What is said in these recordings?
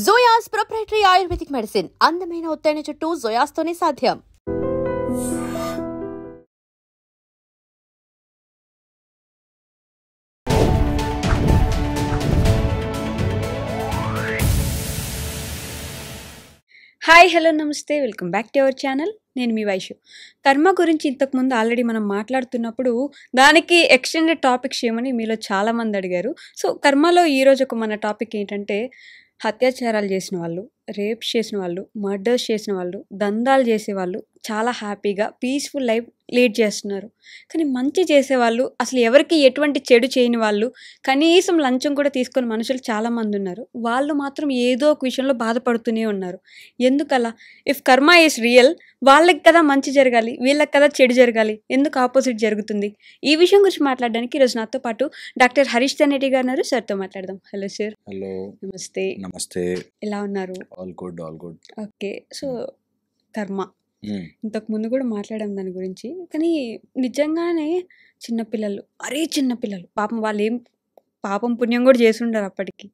జోయాస్ proprietary ayurvedic medicine అందమైన ఒత్తైన చుట్టూ జోయాస్తోనే సాధ్యం. హాయ్ హలో నమస్తే welcome back to our channel. నేను మీ వైషు. కర్మ గురించి ఇంతకుముందు ఆల్రెడీ మనం మాట్లాడుతున్నప్పుడు దానికి ఎక్స్టెండెడ్ టాపిక్స్ ఏమని మీలో చాలామంది అడిగారు. సో కర్మలో ఈరోజు మన టాపిక్ ఏంటంటే అత్యాచారాలు చేసిన వాళ్ళు, రేప్స్ చేసిన వాళ్ళు, మర్డర్స్ చేసిన వాళ్ళు, దందాలు చేసేవాళ్ళు చాలా హ్యాపీగా పీస్ఫుల్ లైఫ్ లీడ్ చేస్తున్నారు. కానీ మంచి చేసేవాళ్ళు, అసలు ఎవరికి ఎటువంటి చెడు చేయని వాళ్ళు, కనీసం లంచం కూడా తీసుకొని మనుషులు చాలామంది ఉన్నారు. వాళ్ళు మాత్రం ఏదో ఒక విషయంలో బాధపడుతూనే ఉన్నారు. ఎందుకలా? ఇఫ్ కర్మ ఈస్ రియల్, వాళ్ళకి కదా మంచి జరగాలి, వీళ్ళకి కదా చెడు జరగాలి, ఎందుకు ఆపోజిట్ జరుగుతుంది? ఈ విషయం గురించి మాట్లాడడానికి ఈరోజు నాతో పాటు డాక్టర్ హరీష్ తనేటి గారు ఉన్నారు. సార్తో మాట్లాడదాం. Hello sir. హలో, నమస్తే. నమస్తే. ఎలా ఉన్నారు? All good, all good. Okay. So కర్మ ఇంతకు ముందు కూడా మాట్లాడాం దాని గురించి. కానీ నిజంగానే చిన్నపిల్లలు, చిన్నపిల్లలు పాపం వాళ్ళు ఏం పాపం పుణ్యం కూడా చేసి ఉండరు అప్పటికి.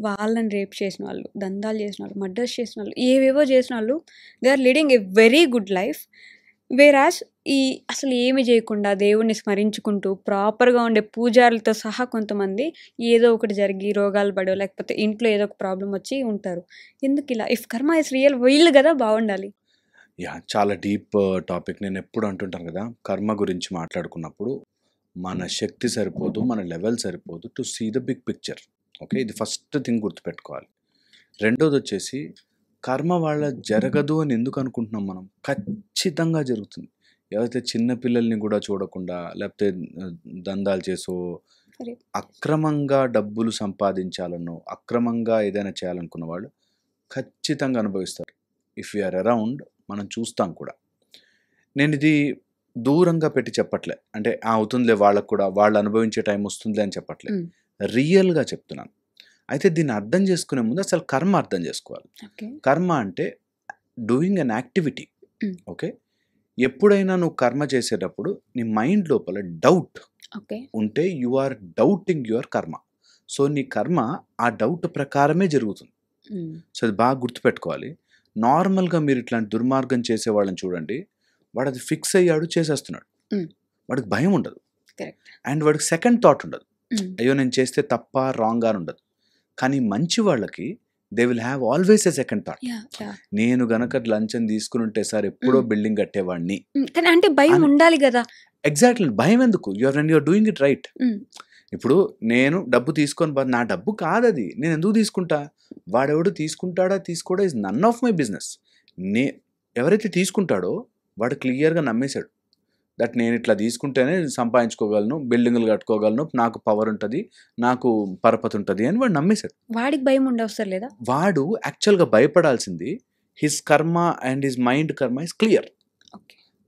వాళ్ళని రేప్ చేసిన వాళ్ళు, దందాలు చేసిన వాళ్ళు, మర్డర్స్ చేసిన వాళ్ళు, ఏవేవో చేసిన వాళ్ళు they are leading a very good life. Whereas ఈ అసలు ఏమి చేయకుండా దేవుణ్ణి స్మరించుకుంటూ ప్రాపర్గా ఉండే పూజారులతో సహా కొంతమంది ఏదో ఒకటి జరిగి రోగాలు పడో లేకపోతే ఇంట్లో ఏదో ఒక ప్రాబ్లం వచ్చి ఉంటారు. ఎందుకు ఇలా? ఇఫ్ కర్మ ఇస్ రియల్, వీళ్ళు కదా బాగుండాలి. చాలా డీప్ టాపిక్. నేను ఎప్పుడు అంటుంటాను కదా, కర్మ గురించి మాట్లాడుకున్నప్పుడు మన శక్తి సరిపోదు, మన లెవెల్ సరిపోదు to see the big picture. Okay, ఇది ఫస్ట్ థింగ్ గుర్తుపెట్టుకోవాలి. రెండోది వచ్చేసి కర్మ వాళ్ళ జరగదు అని ఎందుకు అనుకుంటున్నాం మనం? ఖచ్చితంగా జరుగుతుంది. ఎవరైతే చిన్నపిల్లల్ని కూడా చూడకుండా లేకపోతే దందాలు చేసో, అక్రమంగా డబ్బులు సంపాదించాలనో, అక్రమంగా ఏదైనా చేయాలనుకున్న వాళ్ళు ఖచ్చితంగా అనుభవిస్తారు. ఇఫ్ యూఆర్ అరౌండ్ మనం చూస్తాం కూడా. నేను ఇది దూరంగా పెట్టి చెప్పట్లే, అంటే అవుతుందిలే వాళ్ళకు కూడా, వాళ్ళు అనుభవించే టైం వస్తుందిలే అని చెప్పట్లే, రియల్గా చెప్తున్నాను. అయితే దీన్ని అర్థం చేసుకునే ముందు అసలు కర్మ అర్థం చేసుకోవాలి. కర్మ అంటే డూయింగ్ అన్ యాక్టివిటీ. ఓకే, ఎప్పుడైనా నువ్వు కర్మ చేసేటప్పుడు నీ మైండ్ లోపల డౌట్ ఉంటే యు ఆర్ డౌటింగ్ యువర్ కర్మ. సో నీ కర్మ ఆ డౌట్ ప్రకారమే జరుగుతుంది. సో అది బాగా గుర్తుపెట్టుకోవాలి. నార్మల్గా మీరు ఇట్లాంటి దుర్మార్గం చేసే వాళ్ళని చూడండి, వాడు అది ఫిక్స్ అయ్యాడు, చేసేస్తున్నాడు, వాడికి భయం ఉండదు, అండ్ వాడికి సెకండ్ థాట్ ఉండదు, అయ్యో నేను చేస్తే తప్ప రాంగ్ అని ఉండదు. కానీ మంచి వాళ్ళకి they will have always a second thought. నేను గనక లంచం తీసుకుని ఉంటే సార్ ఎప్పుడో బిల్డింగ్ కట్టేవాడిని. అంటే భయం ఉండాలి కదా. ఎగ్జాక్ట్లీ, భయం ఎందుకు? You're doing it right. ఇప్పుడు నేను డబ్బు తీసుకొని, నా డబ్బు కాదది, నేను ఎందుకు తీసుకుంటా? వాడెవడు తీసుకుంటాడా తీసుకోడా is none of my business. ఎవరైతే తీసుకుంటాడో వాడు క్లియర్గా నమ్మేశాడు దట్ నేను ఇట్లా తీసుకుంటేనే సంపాదించుకోగలను, బిల్డింగ్లు కట్టుకోగలను, నాకు పవర్ ఉంటుంది, నాకు పరపతి ఉంటుంది అని వాడు నమ్మేశాడు. వాడికి భయం ఉండవసరం లేదా? వాడు యాక్చువల్గా భయపడాల్సింది హిస్ కర్మ అండ్ హిస్ మైండ్ కర్మ ఇస్ క్లియర్.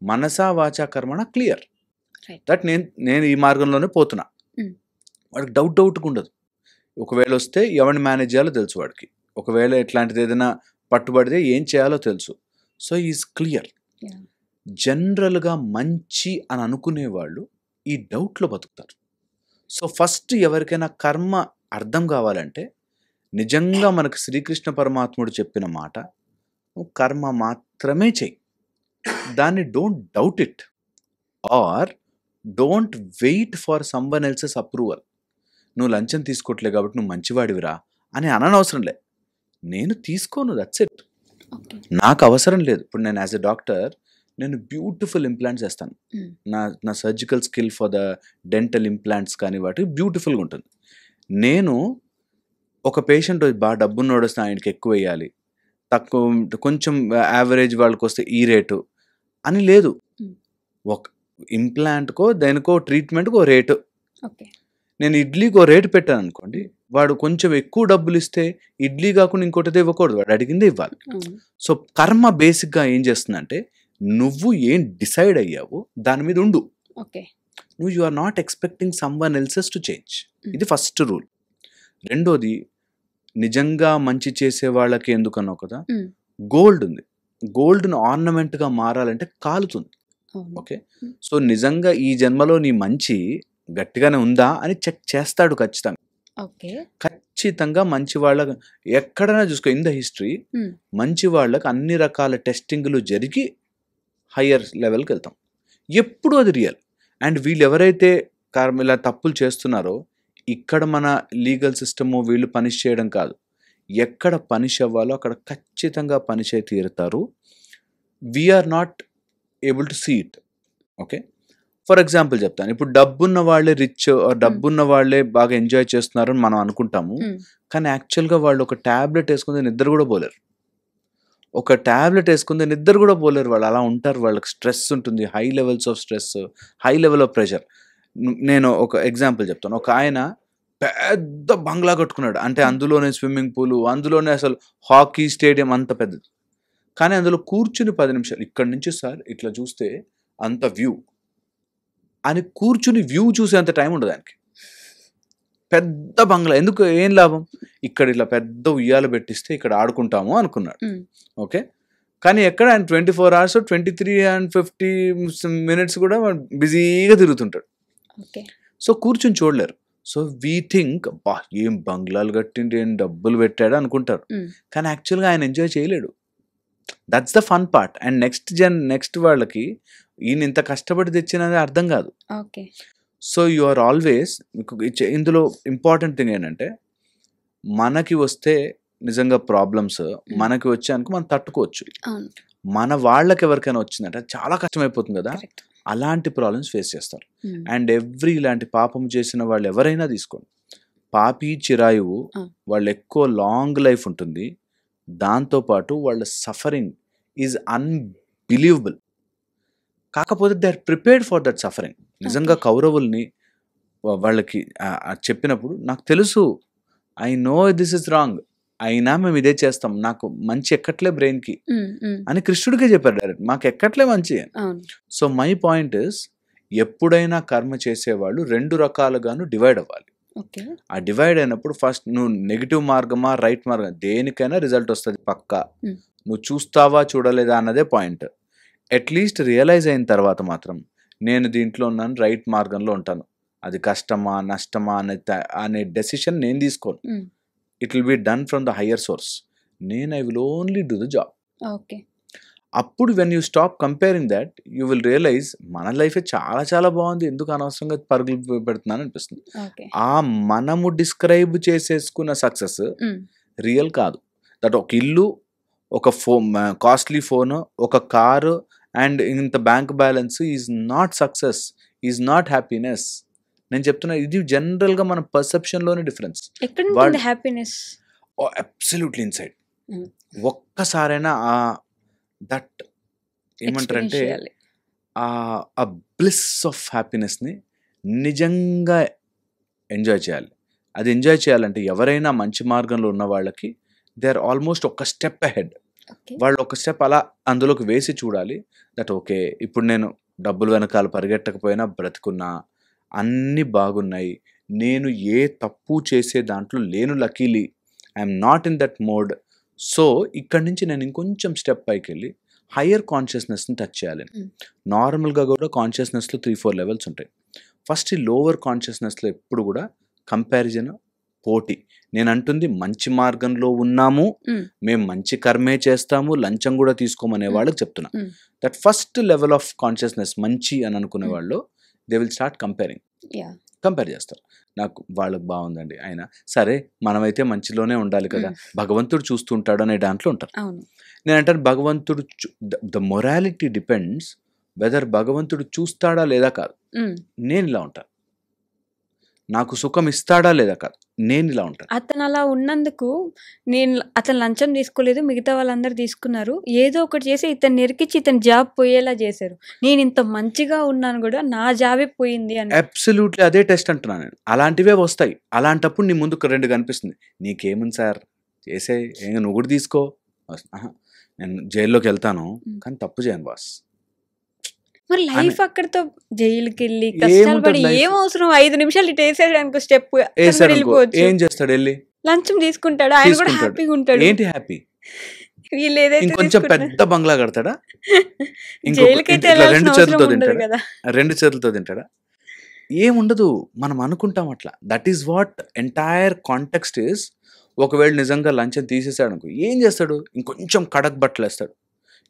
మనసా వాచా కర్మణ క్లియర్ దట్ నేను ఈ మార్గంలోనే పోతున్నా. వాడికి డౌట్గా ఉండదు. ఒకవేళ వస్తే ఎవరిని మేనేజ్ చేయాలో తెలుసు వాడికి, ఒకవేళ ఇట్లాంటిది ఏదైనా పట్టుబడితే ఏం చేయాలో తెలుసు. So is clear. జనరల్గా మంచి అని అనుకునేవాళ్ళు ఈ డౌట్లో బతుకుతారు. సో ఫస్ట్ ఎవరికైనా కర్మ అర్థం కావాలంటే నిజంగా మనకు శ్రీకృష్ణ పరమాత్ముడు చెప్పిన మాట, నువ్వు కర్మ మాత్రమే చెయ్యి, దాన్ని don't doubt it or don't wait for someone else's approval. నువ్వు లంచం తీసుకోవట్లే కాబట్టి నువ్వు మంచివాడివిరా అని అనవసరం లే. నేను తీసుకోను, దట్స్ ఇట్. నాకు అవసరం లేదు. ఇప్పుడు నేను యాజ్ ఎ డాక్టర్ నేను బ్యూటిఫుల్ ఇంప్లాంట్స్ వేస్తాను. నా surgical skill for the dental implants కానీ వాటికి బ్యూటిఫుల్గా ఉంటుంది. నేను ఒక పేషెంట్ బాగా డబ్బున్నోడు వస్తే ఆయనకి ఎక్కువ వేయాలి, తక్కువ కొంచెం యావరేజ్ వాళ్ళకి వస్తే ఈ రేటు అని లేదు. ఒక ఇంప్లాంట్కో దేనికో ట్రీట్మెంట్కో రేటు. నేను ఇడ్లీకి ఓ రేటు పెట్టాను అనుకోండి, వాడు కొంచెం ఎక్కువ డబ్బులు ఇస్తే ఇడ్లీ కాకుండా ఇంకోటిదే ఇవ్వకూడదు, వాడు అడిగిందే ఇవ్వాలి. సో కర్మ బేసిక్గా ఏం చేస్తుందంటే నువ్వు ఏం డిసైడ్ అయ్యావో దాని మీద ఉండు. నువ్వు you are not expecting someone else's to change. ఇది ఫస్ట్ రూల్. రెండోది, నిజంగా మంచి చేసే వాళ్ళకి ఎందుకన్నావు కదా, గోల్డ్ ఉంది. గోల్డ్ను ఆర్నమెంట్గా మారాలంటే కాలుతుంది. ఓకే, సో నిజంగా ఈ జన్మలో నీ మంచి గట్టిగానే ఉందా అని చెక్ చేస్తాడు ఖచ్చితంగా. ఓకే. ఖచ్చితంగా మంచి వాళ్ళకు ఎక్కడైనా చూసుకో ఇన్ ద హిస్టరీ మంచి వాళ్ళకి అన్ని రకాల టెస్టింగ్లు జరిగి హయ్యర్ లెవెల్కి వెళ్తాం. ఎప్పుడు అది రియల్. అండ్ వీళ్ళు ఎవరైతే ఇలా తప్పులు చేస్తున్నారో ఇక్కడ మన లీగల్ సిస్టము వీళ్ళు పనిష్ చేయడం కాదు, ఎక్కడ పనిష్ అవ్వాలో అక్కడ ఖచ్చితంగా పనిష్ అయి తీరుతారు. We are not able to see it. Okay, for example చెప్తాను. ఇప్పుడు డబ్బున్న వాళ్ళే రిచ్, డబ్బున్న వాళ్ళే బాగా ఎంజాయ్ చేస్తున్నారు అని మనం అనుకుంటాము. కానీ యాక్చువల్గా వాళ్ళు ఒక ట్యాబ్లెట్ వేసుకుంటే నిద్ర కూడా పోలేరు. ఒక ట్యాబ్లెట్ వేసుకుంటే నిద్ర కూడా పోలేరు వాళ్ళు. అలా ఉంటారు. వాళ్ళకి స్ట్రెస్ ఉంటుంది, high levels of stress, high level of pressure. నేను ఒక ఎగ్జాంపుల్ చెప్తాను. ఒక ఆయన పెద్ద బంగ్లా కట్టుకున్నాడు, అంటే అందులోనే స్విమ్మింగ్ పూలు, అందులోనే అసలు హాకీ స్టేడియం అంత పెద్దది. కానీ అందులో కూర్చుని 10 నిమిషాలు ఇక్కడి నుంచి సార్ ఇట్లా చూస్తే అంత వ్యూ అని కూర్చుని వ్యూ చూసేంత టైం ఉండదు ఆయనకి. పెద్ద బంగ్లా ఎందుకు, ఏం లాభం, ఇక్కడ ఇట్లా పెద్ద ఉయ్యాలు పెట్టిస్తే ఇక్కడ ఆడుకుంటాము అనుకున్నాడు. ఓకే, కానీ ఎక్కడ ఆయన 24 hours 23 and 50 minutes కూడా బిజీగా తిరుగుతుంటాడు. సో కూర్చుని చూడలేరు. సో వీ థింక్ బా ఏం బంగ్లాలు కట్టిండి, ఏం డబ్బులు పెట్టాడు అనుకుంటారు. కానీ యాక్చువల్గా ఆయన ఎంజాయ్ చేయలేడు. That's the fun part. And next వాళ్ళకి ఈయన ఇంత కష్టపడి తెచ్చినది అర్థం కాదు. సో యు ఆర్ ఆల్వేస్, ఇందులో ఇంపార్టెంట్ థింగ్ ఏంటంటే మనకి వస్తే నిజంగా ప్రాబ్లమ్స్ మనకి వచ్చాక మనం తట్టుకోవచ్చు. మన వాళ్ళకి ఎవరికైనా వచ్చిందంటే చాలా కష్టమైపోతుంది కదా, అలాంటి ప్రాబ్లమ్స్ ఫేస్ చేస్తారు. అండ్ ఇలాంటి పాపం చేసిన వాళ్ళు ఎవరైనా తీసుకోండి, పాపి చిరాయువు వాళ్ళు ఎక్కువ లాంగ్ లైఫ్ ఉంటుంది. దాంతోపాటు వాళ్ళ సఫరింగ్ ఈజ్ అన్బిలీవబుల్. కాకపోతే they are prepared for that suffering. నిజంగా కౌరవుల్ని వాళ్ళకి చెప్పినప్పుడు నాకు తెలుసు, I know this is wrong, అయినా మేము ఇదే చేస్తాం, నాకు మంచి ఎక్కట్లే బ్రెయిన్కి అని కృష్ణుడికే చెప్పారు డైరెక్ట్, మాకు ఎక్కట్లే మంచి. సో మై పాయింట్ ఇస్, ఎప్పుడైనా కర్మ చేసేవాళ్ళు 2 రకాలుగాను డివైడ్ అవ్వాలి. ఆ డివైడ్ అయినప్పుడు ఫస్ట్ నువ్వు నెగిటివ్ మార్గమా రైట్ మార్గం దేనికైనా రిజల్ట్ వస్తుంది పక్కా. నువ్వు చూస్తావా చూడలేదా అన్నదే పాయింట్. అట్లీస్ట్ రియలైజ్ అయిన తర్వాత మాత్రం నేను దీంట్లో ఉన్నాను, రైట్ మార్గంలో ఉంటాను, అది కష్టమా నష్టమా అనే డెసిషన్ నేను తీసుకోను. It will be done from the higher source. I will only do the job. అప్పుడు when you stop comparing that you will realise మన లైఫే చాలా చాలా బాగుంది, ఎందుకు అనవసరంగా పరుగులు పెడుతున్నాను అనిపిస్తుంది. ఆ మనము డిస్క్రైబ్ చేసేసుకున్న సక్సెస్ రియల్ కాదు. దట్ ఒక ఇల్లు, ఒక కాస్ట్లీ ఫోన్, ఒక కారు అండ్ ఇంత bank balance is not success, is not happiness. నేను చెప్తున్నా, ఇది జనరల్గా మన పర్సెప్షన్లోనే డిఫరెన్స్. Absolutely inside. ఒక్కసారైనా దట్ ఏమంటారంటే ఆ బ్లిస్ ఆఫ్ హ్యాపీనెస్ని నిజంగా ఎంజాయ్ చేయాలి. అది ఎంజాయ్ చేయాలంటే ఎవరైనా మంచి మార్గంలో ఉన్న వాళ్ళకి దే ఆర్ ఆల్మోస్ట్ ఒక స్టెప్ అహెడ్. వాళ్ళు ఒక స్టెప్ అలా అందులోకి వేసి చూడాలి. దట్ ఓకే, ఇప్పుడు నేను డబ్బులు వెనకాల పరిగెట్టకపోయినా బ్రతుకున్నా, అన్నీ బాగున్నాయి, నేను ఏ తప్పు చేసే దాంట్లో లేను, luckily I'm not in that mode. So ఇక్కడి నుంచి నేను ఇంకొంచెం స్టెప్ పైకి వెళ్ళి హయ్యర్ కాన్షియస్నెస్ని టచ్ చేయాలి. నార్మల్గా కూడా కాన్షియస్నెస్లో 3-4 లెవెల్స్ ఉంటాయి. ఫస్ట్ ఈ లోవర్ కాన్షియస్నెస్లో ఎప్పుడు కూడా కంపారిజన్, పోటీ. నేను అంటుంది మంచి మార్గంలో ఉన్నాము, మేము మంచి కర్మే చేస్తాము, లంచం కూడా తీసుకోమనే వాళ్ళకి చెప్తున్నా. That first level of consciousness మంచి అని అనుకునే వాళ్ళు దే విల్ స్టార్ట్ కంపేర్ చేస్తారు. నాకు వాళ్ళకి బాగుందండి, అయినా సరే మనమైతే మంచిలోనే ఉండాలి కదా, భగవంతుడు చూస్తుంటాడు అనే దాంట్లో ఉంటారు. నేను అంటాను భగవంతుడు, ద మొరాలిటీ డిపెండ్స్ వెదర్ భగవంతుడు చూస్తాడా లేదా కాదు. నేను ఇలా ఉంటాను, నాకు సుఖం ఇస్తాడా లేదా కాదు, నేను ఇలా ఉంటాను. అతను అలా ఉన్నందుకు అతను లంచం తీసుకోలేదు, మిగతా వాళ్ళందరూ తీసుకున్నారు, ఏదో ఒకటి చేసి ఇతను నెరికిచ్చి ఇతని జాబ్ పోయేలా చేశారు. నేను ఇంత మంచిగా ఉన్నాను కూడా నా జాబే పోయింది అని. అబ్సల్యూట్లీ అదే టెస్ట్ అంటున్నాను నేను. అలాంటివే వస్తాయి. అలాంటప్పుడు నీ ముందు 2 కనిపిస్తుంది. నీకేముంది సార్ చేసే, నువ్వు కూడా తీసుకో, నేను జైల్లోకి వెళ్తాను కానీ తప్పు చేయను బాస్. మరి లైఫ్ అక్కడితో జైలుకి వెళ్ళి కష్టాలు పడి ఏం అవసరం, 5 నిమిషాలు ఇటు వేసేయడానికి స్టెప్ వెళ్ళిపోవచ్చు. ఏం చేస్తాడు, వెళ్ళి లంచం తీసుకుంటాడు, ఆయన కూడా హ్యాపీగా ఉంటాడు. ఏంటి హ్యాపీ? ఇంకొంచెం పెద్ద బంగ్లా కడతాడా, జైలుకైతే 2 చేతులతో తింటాడా, 2 చేతులతో తింటాడా, ఏముండదు, మనం అనుకుంటాం అట్లా. That is what entire context is. ఒకవేళ నిజంగా లంచం తీసేసాడు అనుకో, ఏం చేస్తాడు? ఇంకొంచెం కడక్ బట్టలు వేస్తాడు,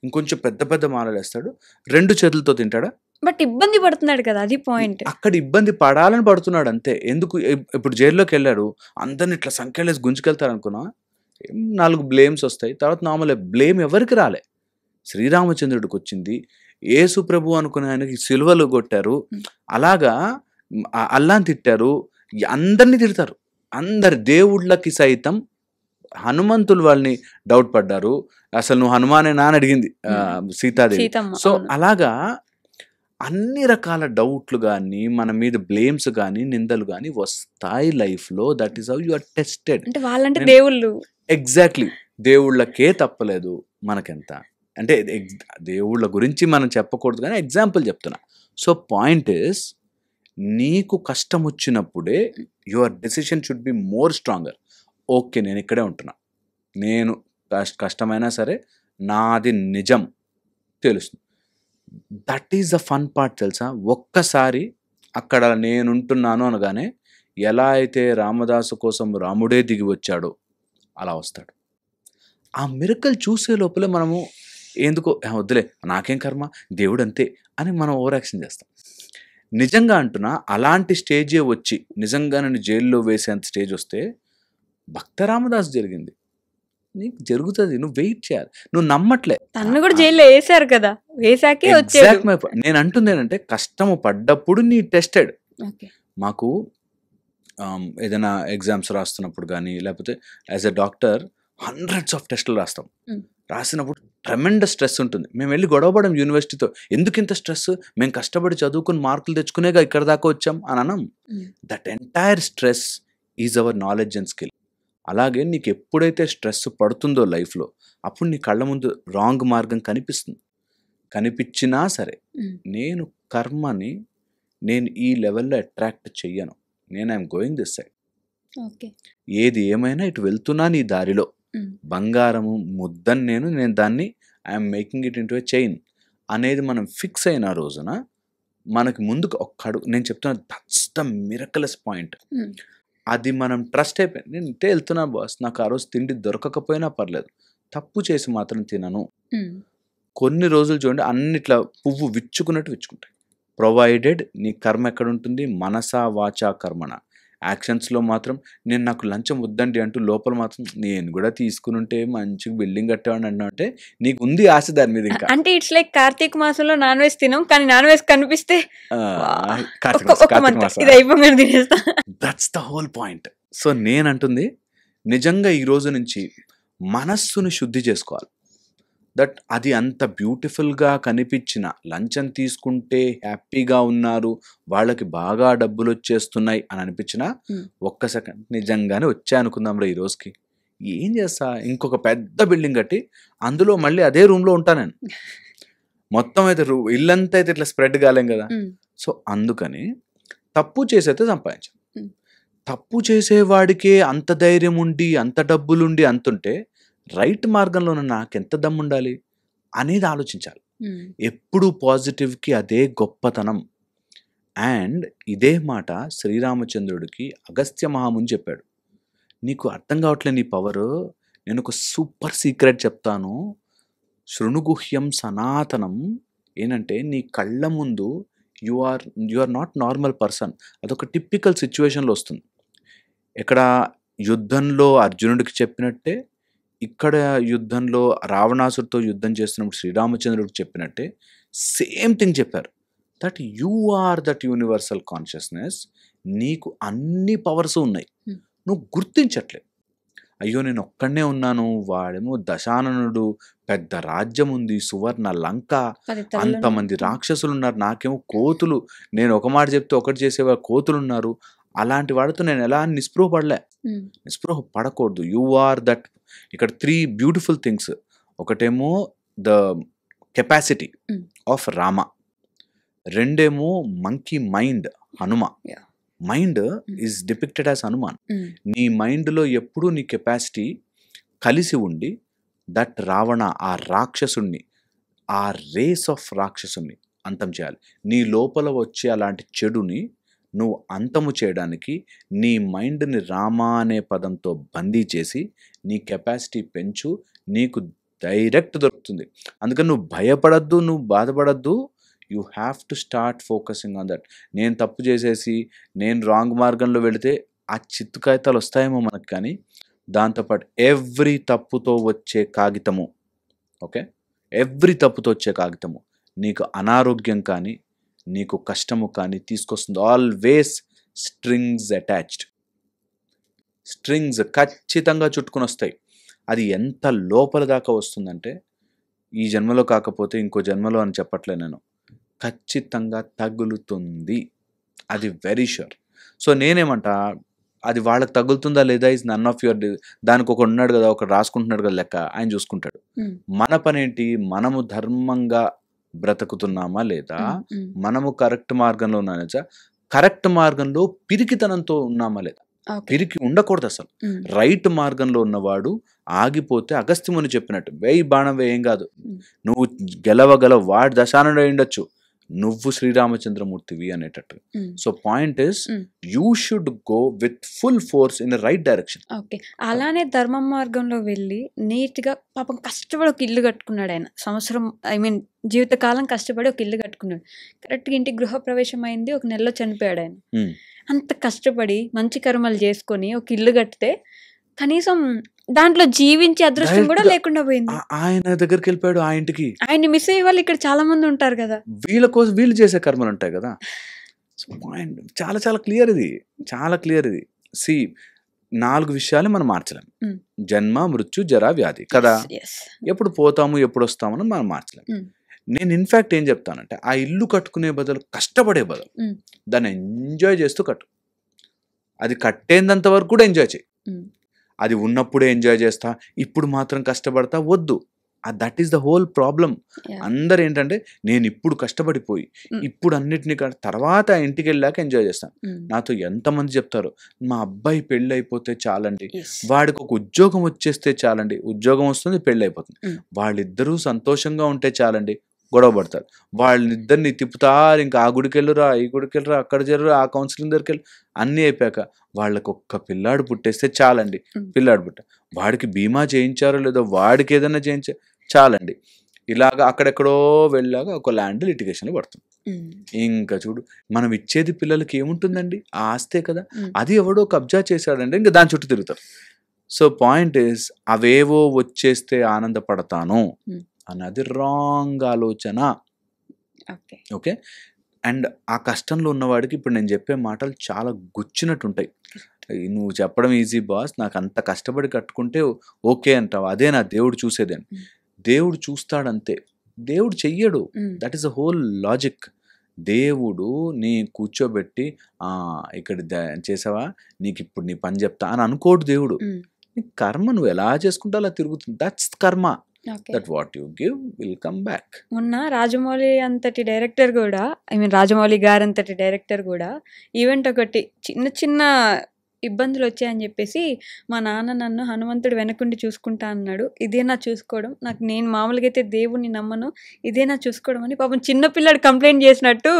ఇంకొంచెం పెద్ద పెద్ద మాలలు వేస్తాడు, 2 చేతులతో తింటాడా? బట్ ఇబ్బంది పడుతున్నాడు కదా, అది పాయింట్. అక్కడ ఇబ్బంది పడాలని పడుతున్నాడు అంతే. ఎందుకు? ఇప్పుడు జైల్లోకి వెళ్ళాడు, అందరిని ఇట్లా సంఖ్యలేసి గుంజుకెళ్తారు అనుకున్నా, 4 బ్లేమ్స్ వస్తాయి. తర్వాత నార్మల్ బ్లేమ్ ఎవరికి రాలే, శ్రీరామచంద్రుడికి వచ్చింది. యేసు ప్రభు అనుకునే ఆయనకి సిలువలు కొట్టారు, అలాగా అల్లాని తిట్టారు, అందరినీ తిడతారు. అందరి దేవుళ్ళకి సైతం హనుమంతులు వాళ్ళని డౌట్ పడ్డారు. అసలు నువ్వు హనుమానేనా అని అడిగింది సీతాదేవి. సో అలాగా అన్ని రకాల డౌట్లు కానీ, మన మీద బ్లేమ్స్ కానీ, నిందలు కానీ వస్తాయి లైఫ్లో. That is how you are tested. అంటే వాళ్ళంటే దేవుళ్ళు. ఎగ్జాక్ట్లీ, దేవుళ్ళకే తప్పలేదు మనకెంత. అంటే దేవుళ్ళ గురించి మనం చెప్పకూడదు కానీ ఎగ్జాంపుల్ చెప్తున్నా. సో పాయింట్ ఇస్, నీకు కష్టం వచ్చినప్పుడే your decision should be more stronger. Okay, నేను ఇక్కడే ఉంటున్నా, నేను కష్టమైనా సరే నాది నిజం తెలుస్తుంది. That is the fun part తెలుసా. ఒక్కసారి అక్కడ నేనుంటున్నాను అనగానే ఎలా అయితే రామదాసు కోసం రాముడే దిగి వచ్చాడో అలా వస్తాడు. ఆ మిరకల్ చూసే లోపలే మనము ఎందుకో వద్దులే నాకేం కర్మ, దేవుడు అంతే అని మనం ఓవర్ యాక్షన్ చేస్తాం. నిజంగా అంటున్నా, అలాంటి స్టేజే వచ్చి నిజంగా నన్ను జైల్లో వేసేంత స్టేజ్ వస్తే భక్త రామదాస్ జరిగింది, నీకు జరుగుతుంది. నువ్వు వెయిట్ చేయాలి, నువ్వు నమ్మట్లే. తను కూడా జైల్లో వేసారు కదా, వేసాకే వచ్చాడు. నేను అంటుంది ఏంటంటే, కష్టము పడ్డప్పుడు నీ టెస్టెడ్. మాకు ఏదైనా ఎగ్జామ్స్ రాస్తున్నప్పుడు కానీ, లేకపోతే as a doctor hundreds of టెస్టులు రాస్తాం. రాసినప్పుడు ట్రెమెండస్ స్ట్రెస్ ఉంటుంది. మేము వెళ్ళి గొడవపడం యూనివర్సిటీతో, ఎందుకు ఇంత స్ట్రెస్, మేము కష్టపడి చదువుకుని మార్కులు తెచ్చుకునేగా ఇక్కడ దాకా వచ్చాం అని అనం. That entire stress is our knowledge and skill. అలాగే నీకు ఎప్పుడైతే స్ట్రెస్ పడుతుందో లైఫ్లో, అప్పుడు నీ కళ్ళ ముందు రాంగ్ మార్గం కనిపిస్తుంది. కనిపించినా సరే, నేను కర్మని నేను ఈ లెవెల్లో అట్రాక్ట్ చెయ్యను, నేను ఐఎమ్ గోయింగ్ దిస్ సైడ్. ఏది ఏమైనా ఇటు వెళ్తున్నా నీ దారిలో, బంగారము ముద్దని నేను దాన్ని I'm making it into a chain అనేది మనం ఫిక్స్ అయిన రోజున మనకి ముందుకు ఒక్కడు, నేను చెప్తున్నా, దట్స్ ద మిరకలస్ పాయింట్. అది మనం ట్రస్ట్ అయిపోయింది. నేను ఇంటే వెళ్తున్నాను బాస్, నాకు ఆ రోజు తిండి దొరకకపోయినా పర్లేదు, తప్పు చేసి మాత్రం తినను. కొన్ని రోజులు చూడండి, అన్నిట్లా పువ్వు విచ్చుకున్నట్టు విచ్చుకుంటాయి. ప్రొవైడెడ్ నీ కర్మ ఎక్కడ ఉంటుంది, మనసా వాచా కర్మణ. యాక్షన్స్లో మాత్రం నేను నాకు లంచం వద్దండి అంటూ లోపల మాత్రం నేను కూడా తీసుకుని ఉంటే మంచి బిల్డింగ్ కట్టేవాడిని అంటే నీకు ఉంది ఆశ దాని మీద. ఇంకా అంటే ఇట్స్ లైక్ కార్తీక మాసంలో నాన్ వెజ్ తినం, కానీ నాన్ వెజ్ కనిపిస్తే that's the whole point. So నేనంటుంది, నిజంగా ఈ రోజు నుంచి మనస్సును శుద్ధి చేసుకోవాలి. దట్ అది అంత బ్యూటిఫుల్గా కనిపించిన, లంచం తీసుకుంటే హ్యాపీగా ఉన్నారు, వాళ్ళకి బాగా డబ్బులు వచ్చేస్తున్నాయి అని అనిపించిన ఒక్క సెకండ్ నిజంగానే వచ్చా అనుకుందాం రా ఈ రోజుకి, ఏం చేస్తా, ఇంకొక పెద్ద బిల్డింగ్ కట్టి అందులో మళ్ళీ అదే రూమ్లో ఉంటా నేను. మొత్తం అయితే ఇల్లంతా అయితే ఇట్లా స్ప్రెడ్ కాలేం కదా. సో అందుకని తప్పు చేసైతే సంపాదించాం. తప్పు చేసేవాడికే అంత ధైర్యం ఉండి, అంత డబ్బులుండి, అంతుంటే రైట్ మార్గంలో నాకెంత దమ్ముండాలి అనేది ఆలోచించాలి. ఎప్పుడు పాజిటివ్కి అదే గొప్పతనం. అండ్ ఇదే మాట శ్రీరామచంద్రుడికి అగస్త్య మహాముని చెప్పాడు. నీకు అర్థం కావట్లే నీ పవరు, నేను ఒక సూపర్ సీక్రెట్ చెప్తాను, శృణుగుహ్యం సనాతనం. ఏంటంటే నీ కళ్ళ ముందు you are not normal person. అదొక టిపికల్ సిచ్యువేషన్లో వస్తుంది. ఇక్కడ యుద్ధంలో అర్జునుడికి చెప్పినట్టే, ఇక్కడ యుద్ధంలో రావణాసుడితో యుద్ధం చేస్తున్నప్పుడు శ్రీరామచంద్రుడికి చెప్పినట్టే సేమ్ థింగ్ చెప్పారు. That you are that universal consciousness. నీకు అన్ని పవర్స్ ఉన్నాయి, నువ్వు గుర్తించట్లేదు. అయ్యో నేను ఒక్కడనే ఉన్నాను, వాడేమో దశాననుడు, పెద్ద రాజ్యం ఉంది, సువర్ణ లంక, అంతమంది రాక్షసులు ఉన్నారు, నాకేమో కోతులు, నేను ఒక మాట చెప్తే ఒకటి చేసేవారు కోతులు ఉన్నారు. అలాంటి వాడితో నేను ఎలా నిస్పృహ పడలే. నిస్పృహ పడకూడదు. You are that. ఇక్కడ 3 బ్యూటిఫుల్ థింగ్స్. ఒకటేమో ద కెపాసిటీ ఆఫ్ రామ, రెండేమో monkey mind Hanuma. Mind is depicted as Hanuman. నీ మైండ్లో ఎప్పుడూ నీ కెపాసిటీ కలిసి ఉండి దట్ రావణ, ఆ రాక్షసుణ్ణి, ఆ రేస్ ఆఫ్ రాక్షసుని అంతం చేయాలి. నీ లోపల వచ్చే అలాంటి చెడుని నువ్వు అంతము చేయడానికి నీ మైండ్ని రామ అనే పదంతో బందీ చేసి నీ కెపాసిటీ పెంచు, నీకు డైరెక్ట్ దొరుకుతుంది. అందుకని నువ్వు భయపడద్దు, నువ్వు బాధపడద్దు. You have to start focusing on that. నేను తప్పు చేసేసి నేను రాంగ్ మార్గంలో వెళితే ఆ చిత్తు కాగితాలు వస్తాయేమో మనకు, కానీ దాంతోపాటు ఎవ్రీ తప్పుతో వచ్చే కాగితము, ఓకే, ఎవ్రీ తప్పుతో వచ్చే కాగితము నీకు అనారోగ్యం కానీ నీకు కష్టము కానీ తీసుకొస్తుంది. ఆల్వేస్ స్ట్రింగ్స్ అటాచ్డ్, స్ట్రింగ్స్ ఖచ్చితంగా చుట్టుకుని వస్తాయి. అది ఎంత లోపల దాకా వస్తుందంటే ఈ జన్మలో కాకపోతే ఇంకో జన్మలో అని చెప్పట్లే నేను, ఖచ్చితంగా తగులుతుంది. అది వెరీ ష్యూర్. సో నేనేమంటా, అది వాళ్ళకి తగులుతుందా లేదా ఇస్ నన్ ఆఫ్ యువర్. దానికి ఒకడు ఉన్నాడు కదా, ఒకడు రాసుకుంటున్నాడు కదా లెక్క, ఆయన చూసుకుంటాడు. మన పనేంటి, మనము ధర్మంగా బ్రతుకుతున్నామా లేదా, మనము కరెక్ట్ మార్గంలో ఉన్నామా, కరెక్ట్ మార్గంలో పిరికితనంతో ఉన్నామా లేదా. పిరికి ఉండకూడదు అసలు. రైట్ మార్గంలో ఉన్నవాడు ఆగిపోతే అగస్త్యముని చెప్పినట్టు వేయి బాణం వేయం కాదు, నువ్వు గెలవగలవు, వాడి దశానుడు ఉండొచ్చు, నువ్వు శ్రీరామచంద్రమూర్తివి అనేటట్టు. So point is you should go with full force in right direction. Okay, అలానే ధర్మ మార్గంలో వెళ్ళి నీట్గా పాపం కష్టపడి ఒక ఇల్లు కట్టుకున్నాడు ఆయన. సంవత్సరం జీవితకాలం కష్టపడి ఒక ఇల్లు కట్టుకున్నాడు. కరెక్ట్గా ఇంటికి గృహప్రవేశం అయింది, ఒక నెలలో చనిపోయాడు ఆయన. అంత కష్టపడి మంచి కర్మలు చేసుకొని ఒక ఇల్లు కడితే కనీసం దాంట్లో జీవించే అదృష్టం కూడా లేకుండా పోయింది. ఆయన దగ్గరికి వెళ్ళిపోయాడు, ఆ ఇంటికి. ఆయన్ని మిస్ అయ్యే వాళ్ళు ఇక్కడ చాలా మంది ఉంటారు కదా, వీళ్ళ కోసం వీళ్ళు చేసే కర్మలు ఉంటాయి కదా. పాయింట్ చాలా చాలా క్లియర్, ఇది చాలా క్లియర్. ఇది సి 4 విషయాలు మనం మార్చలేం. జన్మ, మృత్యు, జర, వ్యాధి కదా. ఎప్పుడు పోతాము ఎప్పుడు వస్తామని మనం మార్చలేం. నేను ఇన్ఫ్యాక్ట్ ఏం చెప్తానంటే, ఆ ఇల్లు కట్టుకునే బదులు కష్టపడే బదులు దాన్ని ఎంజాయ్ చేస్తూ కట్టు. అది కట్టేంత వరకు కూడా ఎంజాయ్ చేయి. అది ఉన్నప్పుడే ఎంజాయ్ చేస్తా, ఇప్పుడు మాత్రం కష్టపడతా వద్దు. That is the whole problem. అందరు ఏంటంటే, నేను ఇప్పుడు కష్టపడిపోయి ఇప్పుడు అన్నిటినీ తర్వాత ఇంటికి వెళ్ళాక ఎంజాయ్ చేస్తాను. నాతో ఎంతమంది చెప్తారు, మా అబ్బాయి పెళ్ళి అయిపోతే చాలండి, వాడికి ఒక ఉద్యోగం వచ్చేస్తే చాలండి. ఉద్యోగం వస్తుంది, పెళ్ళి అయిపోతుంది, వాళ్ళిద్దరూ సంతోషంగా ఉంటే చాలండి. గొడవ పడతారు, వాళ్ళిద్దరిని తిప్పుతారు. ఇంకా ఆ గుడికి వెళ్ళురా, ఈ గుడికి వెళ్ళరా, అక్కడ జరురా, ఆ కౌన్సిలింగ్ దగ్గరికి వెళ్ళి అన్నీ అయిపోయాక వాళ్ళకి ఒక్క పిల్లాడు పుట్టేస్తే చాలండి. పిల్లాడు పుట్ట, వాడికి బీమా చేయించారో లేదో, వాడికి ఏదైనా చేయించా చాలండి. ఇలాగా అక్కడెక్కడో వెళ్ళాక ఒక ల్యాండ్ లిటిగేషన్లో పడుతుంది. ఇంకా చూడు, మనం ఇచ్చేది పిల్లలకి ఏముంటుందండి, ఆ ఆస్తే కదా. అది ఎవడో కబ్జా చేశాడంటే ఇంకా దాని చుట్టూ తిరుగుతారు. సో పాయింట్ ఇస్, అవేవో వచ్చేస్తే ఆనందపడతాను అన్నది రాంగ్ ఆలోచన. ఓకే, అండ్ ఆ కష్టంలో ఉన్నవాడికి ఇప్పుడు నేను చెప్పే మాటలు చాలా గుచ్చినట్టు ఉంటాయి. నువ్వు చెప్పడం ఈజీ బాస్, నాకు అంత కష్టపడి కట్టుకుంటే ఓకే అంటావు, అదే నా దేవుడు చూసేదని. దేవుడు చూస్తాడంతే, దేవుడు చెయ్యడు. That is the whole logic. దేవుడు నీ కూర్చోబెట్టి ఇక్కడ చేసావా, నీకు ఇప్పుడు నీ పని చెప్తా అని అనుకోడు దేవుడు. నీ కర్మ నువ్వు ఎలా చేసుకుంటా అలా తిరుగుతుంది. దట్స్ కర్మ. That what you give will come back. మొన్న రాజమౌళి అంతటి డైరెక్టర్ కూడా, రాజమౌళి గారు అంతటి డైరెక్టర్ కూడా ఈవెంట్ ఒకటి చిన్న చిన్న ఇబ్బందులు వచ్చాయని చెప్పేసి, మా నాన్న నన్ను హనుమంతుడు వెనకుండి చూసుకుంటా అన్నాడు, ఇదేనా చూసుకోవడం, నేను మామూలుగా అయితే దేవుణ్ణి నమ్మను, ఇదేనా చూసుకోవడం అని పాపం చిన్నపిల్లాడు కంప్లైంట్ చేసినట్టు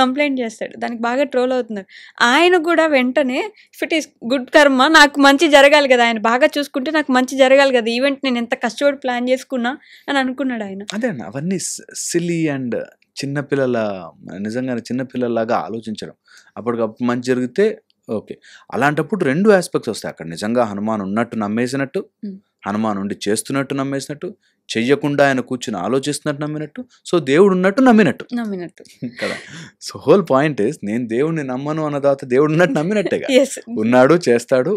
కంప్లైంట్ చేస్తాడు. దానికి బాగా ట్రోల్ అవుతున్నారు. ఆయన కూడా వెంటనే ఇఫ్ ఇట్ ఈస్ గుడ్ కర్మ, నాకు మంచి జరగాలి కదా, ఆయన బాగా చూసుకుంటే నాకు మంచి జరగాలి కదా, ఈవెంట్ నేను ఎంత కష్టపడి ప్లాన్ చేసుకున్నా అని అనుకున్నాడు ఆయన. అదే అవన్నీ సిల్లీ అండ్ చిన్నపిల్లల, నిజంగానే చిన్నపిల్లలాగా ఆలోచించడం. అప్పటికప్పుడు మంచి జరిగితే ఓకే. అలాంటప్పుడు 2 ఆస్పెక్ట్స్ వస్తాయి అక్కడ. నిజంగా హనుమాన్ ఉన్నట్టు నమ్మేసినట్టు, హనుమాన్ ఉండి చేస్తున్నట్టు నమ్మేసినట్టు, చెయ్యకుండా ఆయన కూర్చుని ఆలోచిస్తున్నట్టు నమ్మినట్టు, సో దేవుడు ఉన్నట్టు నమ్మినట్టు కదా. సో హోల్ పాయింట్ ఇస్, నేను దేవుడిని నమ్మను అన్న తర్వాత దేవుడు ఉన్నట్టు నమ్మినట్టేగా. ఉన్నాడు, చేస్తాడు,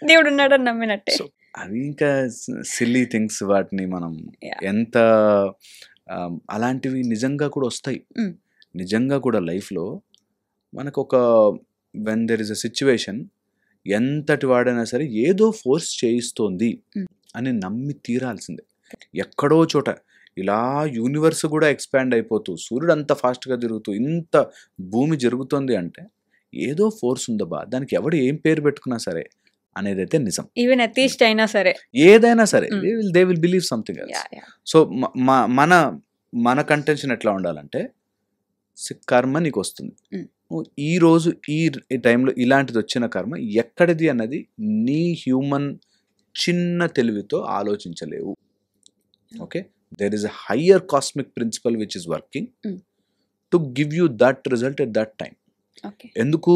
దేవుడు ఉన్నాడు అని నమ్మినట్టే. అవి ఇంకా సిల్లీ థింగ్స్. వాటిని మనం ఎంత అలాంటివి నిజంగా కూడా వస్తాయి. నిజంగా కూడా లైఫ్లో మనకు ఒక when there is a situation, ఎంతటి వాడైనా సరే ఏదో ఫోర్స్ చేయిస్తోంది అని నమ్మి తీరాల్సిందే. ఎక్కడో చోట ఇలా యూనివర్స్ కూడా ఎక్స్పాండ్ అయిపోతూ, సూర్యుడు అంత ఫాస్ట్గా తిరుగుతూ, ఇంత భూమి జరుగుతుంది అంటే ఏదో ఫోర్స్ ఉందబ్బా, దానికి ఎవడు ఏం పేరు పెట్టుకున్నా సరే అనేది అయితే నిజం. ఈవెన్ అథీస్ట్ అయినా సరే, ఏదైనా సరే they will believe something else. So మన కంటెన్షన్ ఎట్లా ఉండాలంటే, కర్మ నీకు వస్తుంది. Mm. నువ్వు ఈ రోజు ఈ టైంలో ఇలాంటిది వచ్చిన కర్మ ఎక్కడిది అన్నది నీ హ్యూమన్ చిన్న తెలివితో ఆలోచించలేవు. Okay, there is a higher cosmic principle which is working Mm. To give you that result at that time. Okay. ఎందుకు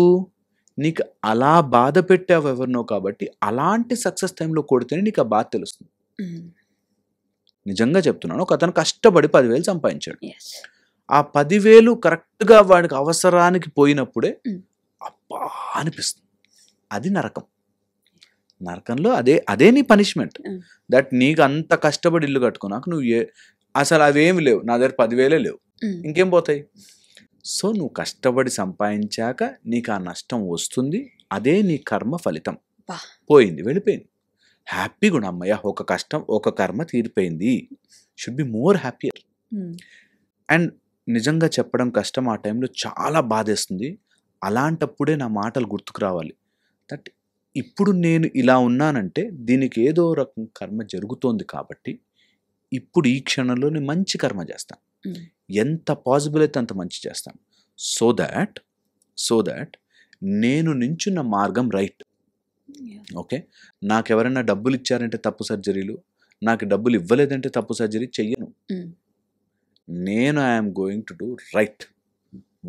నీకు అలా బాధ పెట్టావు ఎవరినో, కాబట్టి అలాంటి సక్సెస్ టైంలో కొడితేనే నీకు ఆ బాధ తెలుస్తుంది. నిజంగా చెప్తున్నాను, ఒక అతను కష్టపడి 10,000 సంపాదించాడు. ఎస్. ఆ 10,000 కరెక్ట్గా వాడికి అవసరానికి పోయినప్పుడే Mm. అబ్బా అనిపిస్తుంది. అది నరకం. నరకంలో అదే నీ పనిష్మెంట్. Mm. దట్ నీకు అంత కష్టపడి ఇల్లు కట్టుకున్నాక నువ్వు అసలు అవేమి లేవు, నా దగ్గర 10,000 లేవు, ఇంకేం పోతాయి? సో నువ్వు కష్టపడి సంపాదించాక నీకు ఆ నష్టం వస్తుంది, అదే నీ కర్మ ఫలితం. బా. పోయింది, వెళ్ళిపోయింది. హ్యాపీగా ఉన్న అమ్మయ్య, ఒక కర్మ తీరిపోయింది. Should be more happier. And నిజంగా చెప్పడం కష్టం, ఆ టైంలో చాలా బాధేస్తుంది. అలాంటప్పుడే నా మాటలు గుర్తుకు రావాలి. దట్ ఇప్పుడు నేను ఇలా ఉన్నానంటే దీనికి ఏదో రకం కర్మ జరుగుతోంది, కాబట్టి ఇప్పుడు ఈ క్షణంలో నేను మంచి కర్మ చేస్తాను. ఎంత పాసిబుల్ అయితే అంత మంచి చేస్తాను. సో దాట్ నేను నించున్న మార్గం రైట్. ఓకే, నాకు ఎవరైనా డబ్బులు ఇచ్చారంటే తప్పు సర్జరీలు, నాకు డబ్బులు ఇవ్వలేదంటే తప్పు సర్జరీ చెయ్యను. నేను I'm going to do right.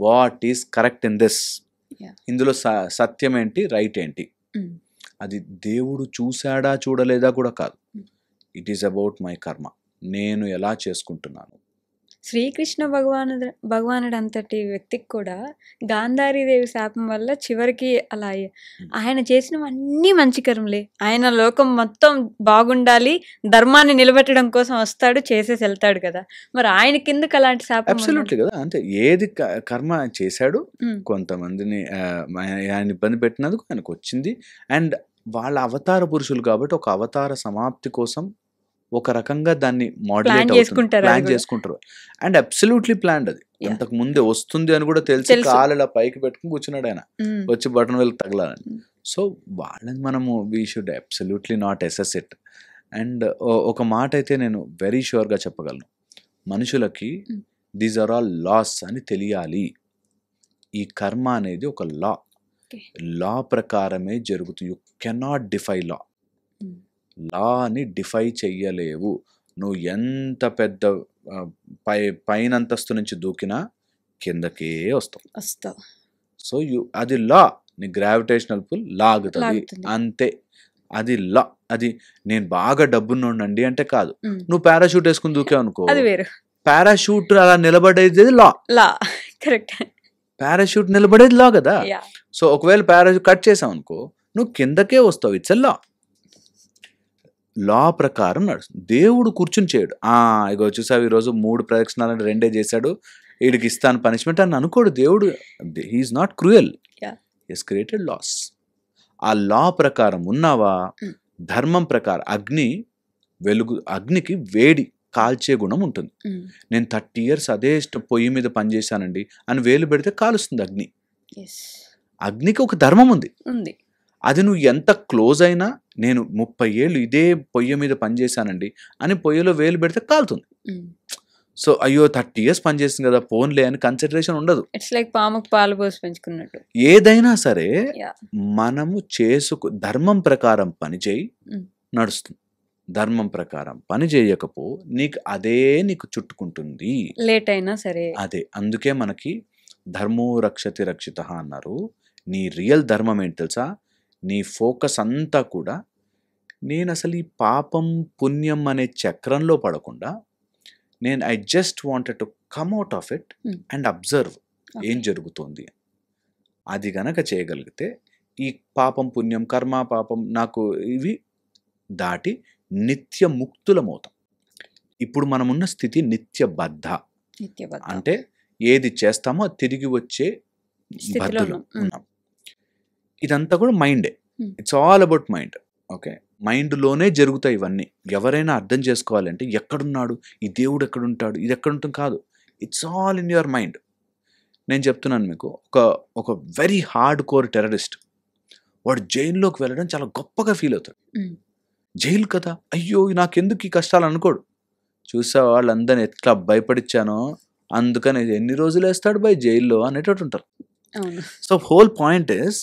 What is correct in this? ఇందులో సత్యం ఏంటి, రైట్ ఏంటి? అది దేవుడు చూశాడా చూడలేదా కూడా కాదు. ఇట్ ఈస్ అబౌట్ మై కర్మ. నేను ఎలా చేసుకుంటున్నాను. శ్రీకృష్ణ భగవానుడు అంతటి వ్యక్తికి కూడా గాంధారీదేవి శాపం వల్ల చివరికి అలా ఆయన చేసినవన్నీ మంచి కర్మలే. ఆయన లోకం మొత్తం బాగుండాలి, ధర్మాన్ని నిలబెట్టడం కోసం వస్తాడు, చేసేసి వెళ్తాడు కదా. మరి ఆయన కిందకి అలాంటి శాపం అబ్సల్యూట్లీ కదా. అంటే ఏది కర్మ చేశాడు, కొంతమందిని ఆయన ఇబ్బంది పెట్టినందుకు ఆయనకు వచ్చింది. అండ్ వాళ్ళ అవతార పురుషులు కాబట్టి ఒక అవతార సమాప్తి కోసం ఒక రకంగా దాన్ని ప్లాన్ చేసుకుంటారు. And absolutely planned. అది అంతకు ముందే వస్తుంది అని కూడా తెలిసి కాలు ఇలా పైకి పెట్టుకుని కూర్చున్నాడు ఆయన, వచ్చి బటన్ వెళ్ళి తగలాలని. సో వాళ్ళని మనము we should absolutely not assess it. And ఒక మాట అయితే నేను వెరీ ష్యూర్గా చెప్పగలను, మనుషులకి దీస్ ఆర్ ఆల్ లాస్ అని తెలియాలి. ఈ కర్మ అనేది ఒక లా ప్రకారమే జరుగుతుంది. యు కెనాట్ డిఫై లాని డిఫై చెయ్యలేవు. నువ్వు ఎంత పెద్ద పైనంతస్తు నుంచి దూకినా కిందకే వస్తావు. సో అది లా. నీ గ్రావిటేషనల్ పుల్ లాగుతుంది అంతే. అది లా. అది నేను బాగా డబ్బున్నోండి అంటే కాదు. నువ్వు పారాషూట్ వేసుకుని దూకావు అనుకో, పారాషూట్ అలా నిలబడేది లా. కరెక్ట్. పారాషూట్ నిలబడేది లా కదా. సో ఒకవేళ పారాషూట్ కట్ చేసావు అనుకో, నువ్వు కిందకే వస్తావు. ఇట్స్ లా ప్రకారం నడుస్తుంది. దేవుడు కూర్చుని చేయడు. ఇగో చూసావు ఈరోజు 3 ప్రదక్షిణాలు 2 చేశాడు, వీడికి ఇస్తాను పనిష్మెంట్ అని అనుకోడు దేవుడు. He's not cruel. He's created laws. ఆ లా ప్రకారం ఉన్నావా, ధర్మం ప్రకారం అగ్నికి వేడి కాల్చే గుణం ఉంటుంది. నేను 30 years అదే పొయ్యి మీద పనిచేశానండి అని వేలు పెడితే కాలుస్తుంది అగ్ని. అగ్నికి ఒక ధర్మం ఉంది. అది నువ్వు ఎంత క్లోజ్ అయినా, నేను 30 ఏళ్ళు ఇదే పొయ్యి మీద పనిచేశానండి అని పొయ్యిలో వేలు పెడితే కాలుతుంది. సో అయ్యో 30 years పనిచేస్తుంది కదా పోన్లే అని కన్సిడరేషన్ ఉండదు. ఇట్స్ లైక్ పాముకు పాలు పోసి పెంచుకున్నట్టు. ఏదైనా సరే మనము ధర్మం ప్రకారం పని చేయి, నడుస్తుంది. ధర్మం ప్రకారం పని చేయకపో నీకు చుట్టుకుంటుంది, లేట్ అయినా సరే. అదే అందుకే మనకి ధర్మో రక్షతి రక్షిత అన్నారు. నీ రియల్ ధర్మం ఏంటి తెలుసా? నీ ఫోకస్ అంతా కూడా నేను అసలు ఈ పాపం పుణ్యం అనే చక్రంలో పడకుండా I just wanted to come out of it and observe ఏం జరుగుతుంది. అది గనక చేయగలిగితే ఈ పాపం పుణ్యం కర్మ పాపం నాకు ఇవి దాటి నిత్య ముక్తులమవుతాం. ఇప్పుడు మనమున్న స్థితి నిత్యబద్ధ. అంటే ఏది చేస్తామో అది తిరిగి వచ్చే బద్ధులు ఉన్నాం. ఇదంతా కూడా మైండే. It's all about mind. Okay, మైండ్లోనే జరుగుతాయి ఇవన్నీ. ఎవరైనా అర్థం చేసుకోవాలంటే ఎక్కడున్నాడు ఈ దేవుడు, ఎక్కడుంటాడు, ఇది ఎక్కడుంటుంది కాదు. It's all in your mind. నేను చెప్తున్నాను మీకు, ఒక వెరీ హార్డ్ కోర్ టెర్రరిస్ట్ వాడు జైల్లోకి వెళ్ళడం చాలా గొప్పగా ఫీల్ అవుతాడు. జైలు కదా, అయ్యో నాకెందుకు ఈ కష్టాలు అనుకోడు. చూసా వాళ్ళందరినీ ఎట్లా భయపడిచ్చానో అందుకని ఎన్ని రోజులు వేస్తాడు బై జైల్లో అనేటట్టు ఉంటారు. అవును. సో హోల్ పాయింట్ ఇస్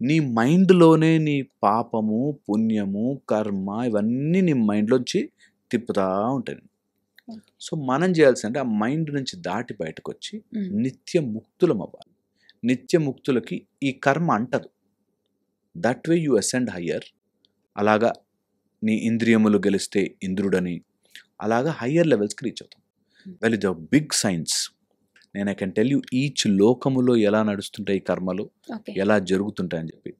నీ మైండ్లోనే నీ పాపము, పుణ్యము, కర్మ ఇవన్నీ నీ మైండ్లోంచి తిప్పుతా ఉంటాయి. సో మనం చేయాల్సిందంటే ఆ మైండ్ నుంచి దాటి బయటకు వచ్చి నిత్య ముక్తులం అవ్వాలి. నిత్య ముక్తులకి ఈ కర్మ అంటదు. That way you ascend higher. అలాగా నీ ఇంద్రియములు గెలిస్తే ఇంద్రుడని, అలాగా హయ్యర్ లెవెల్స్కి రీచ్ అవుతాం. వెల్ ఇది బిగ్ సైన్స్. నేను I can tell you each లోకములో ఎలా నడుస్తుంటాయి కర్మలు, ఎలా జరుగుతుంటాయని చెప్పి.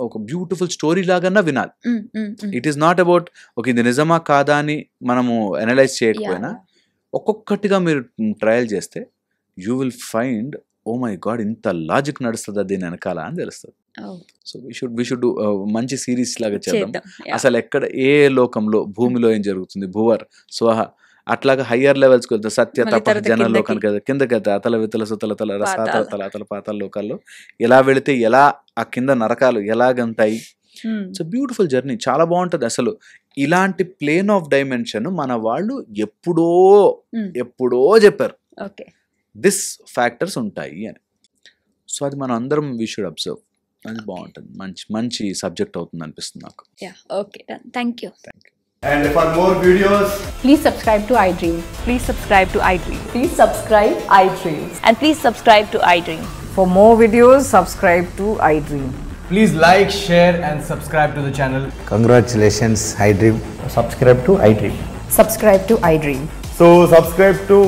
ఒక బ్యూటిఫుల్ స్టోరీ లాగన్నా వినాలి. It is not about okay ఇది నిజమా కాదా అని మనము అనలైజ్ చేయకపోయినా ఒక్కొక్కటిగా మీరు ట్రయల్ చేస్తే you will find oh my God ఇంత లాజిక్ నడుస్తుందా దీని వెనకాల అని తెలుస్తుంది. సో వీ షుడ్ మంచి సిరీస్ లాగా చేద్దాం. అసలు ఎక్కడ ఏ లోకంలో భూమిలో ఏం జరుగుతుంది, భూవర్ స్వహ అట్లాగా హయ్యర్ లెవెల్స్కి వెళ్తే సత్య తప జన లోకానికి కిందకి వెళ్తే అతల వితల సుతల తల రసాతల తల అతల పాతాల లోకాల్లో ఎలా వెళితే ఎలా ఆ కింద నరకాలు ఎలాగంతాయి. ఇట్స్ బ్యూటిఫుల్ జర్నీ, చాలా బాగుంటుంది. అసలు ఇలాంటి ప్లేన్ ఆఫ్ డైమెన్షన్ మన వాళ్ళు ఎప్పుడో చెప్పారు దిస్ ఫ్యాక్టర్స్ ఉంటాయి అని. సో అది మనం అందరం వీ షుడ్ అబ్జర్వ్. అది బాగుంటుంది, మంచి సబ్జెక్ట్ అవుతుంది అనిపిస్తుంది నాకు. Thank you. And for more videos, please subscribe to iDream. Please subscribe to iDream. Please subscribe iDream. And please subscribe to iDream. For more videos, subscribe to iDream. please like, share and subscribe to the channel. Congratulations, iDream. Subscribe to iDream. Subscribe to iDream. So subscribe to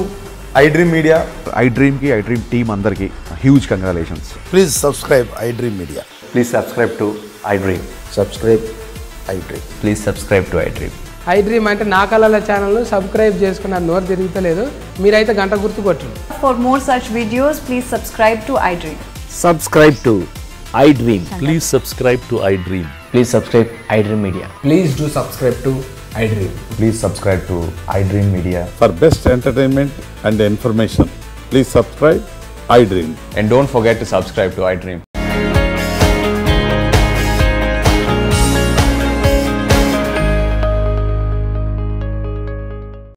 iDream Media. iDream ki iDream team andarki huge congratulations. Please subscribe iDream Media. Please subscribe to iDream. Subscribe iDream. Please subscribe to iDream. iDream అంటే నా కళల ఛానల్ను subscribe చేసుకున్న నోరు తిరుగుతలేదు, మీరైతే గంట గుర్తు కొట్టండి. For more such videos, please subscribe to iDream. Subscribe to iDream. Please subscribe to iDream. Please subscribe iDream Media. Please do subscribe to iDream. Please subscribe to iDream Media. For best entertainment and information, please subscribe iDream. And don't forget to subscribe to iDream.